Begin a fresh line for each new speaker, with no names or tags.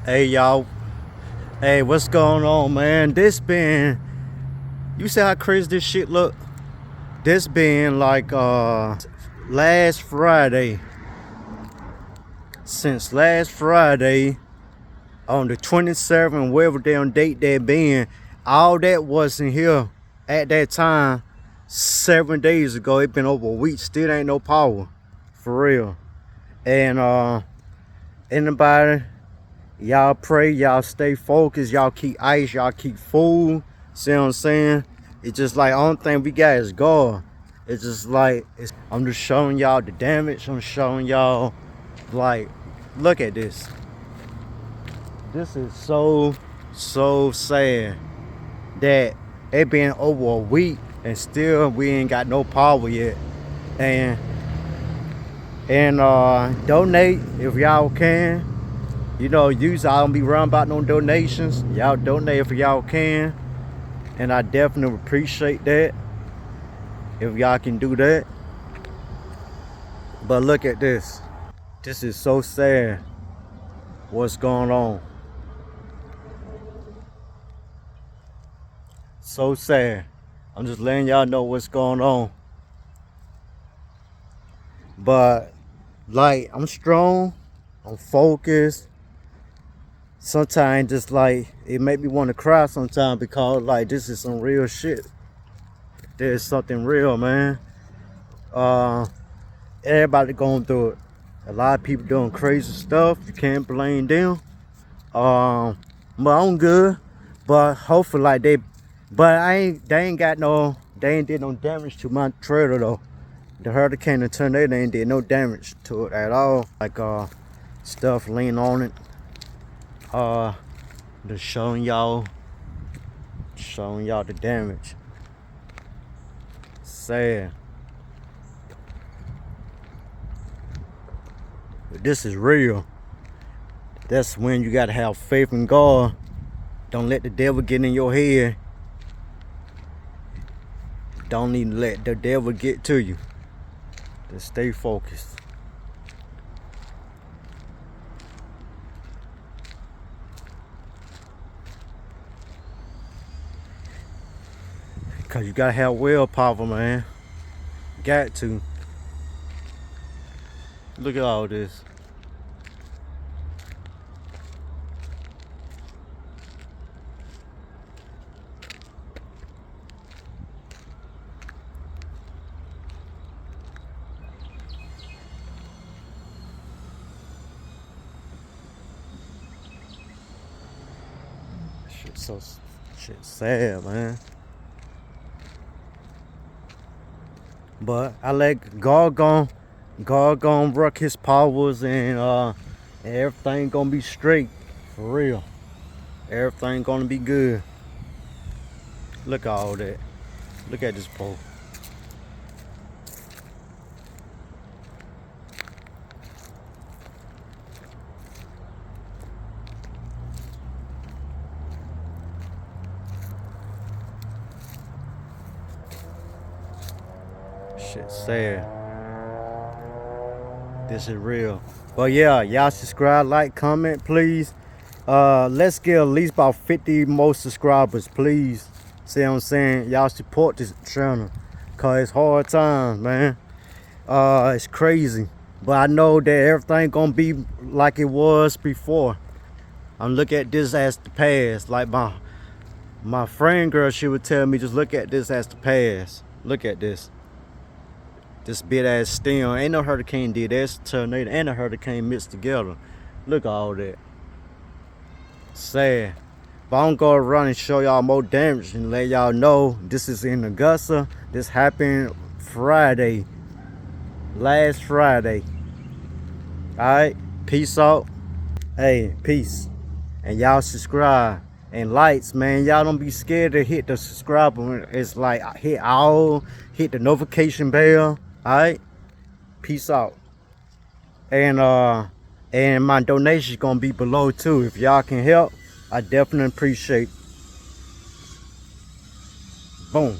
Hey y'all, hey, what's going on, man? You see how crazy this shit look? This been like last Friday. Since last Friday on the 27th, whatever damn date that been, all that wasn't here at that time 7 days ago. It been over a week, still ain't no power. For real. And anybody, y'all pray, y'all stay focused, y'all keep ice, y'all keep food. See what I'm saying? It's just like only thing we got is God. It's just like I'm just showing y'all the damage. I'm showing y'all, like, look at this. This is so sad that it been over a week and still we ain't got no power yet. And donate if y'all can. You know, usually I don't be running about no donations. Y'all donate if y'all can. And I definitely appreciate that if y'all can do that. But look at this. This is so sad what's going on. So sad. I'm just letting y'all know what's going on. But like, I'm strong, I'm focused. Sometimes just like it make me want to cry sometimes because like this is some real shit. There's something real, man. Everybody going through it. A lot of people doing crazy stuff. You can't blame them. But I'm good. But hopefully like they ain't did no damage to my trailer though. The hurricane and tornado ain't did no damage to it at all. Like stuff lean on it. Just showing y'all the damage. Sad. But this is real. That's when you gotta have faith in God. Don't let the devil get in your head. Don't even let the devil get to you. Just stay focused. Cause you gotta have willpower, man. Got to. Look at all this. Shit sad, man. But I let God gon' work his powers and everything gonna be straight. For real. Everything gonna be good. Look at all that. Look at this pole. Shit sad. This is real. But yeah, y'all subscribe, like, comment, please. Let's get at least about 50 more subscribers, please. See what I'm saying? Y'all support this channel. Cause it's hard times, man. It's crazy. But I know that everything gonna be like it was before. I'm looking at this as the past. Like my friend girl, she would tell me, just look at this as the past. Look at this. This big ass stem. Ain't no hurricane did. That's a tornado and a hurricane mixed together. Look at all that. Sad. But I'm gonna run and show y'all more damage and let y'all know this is in Augusta. This happened Friday. Last Friday. Alright. Peace out. Hey, peace. And y'all subscribe. And lights, man. Y'all don't be scared to hit the subscribe button. It's like hit the notification bell. Alright? Peace out. And my donation is gonna be below too. If y'all can help, I definitely appreciate. Boom.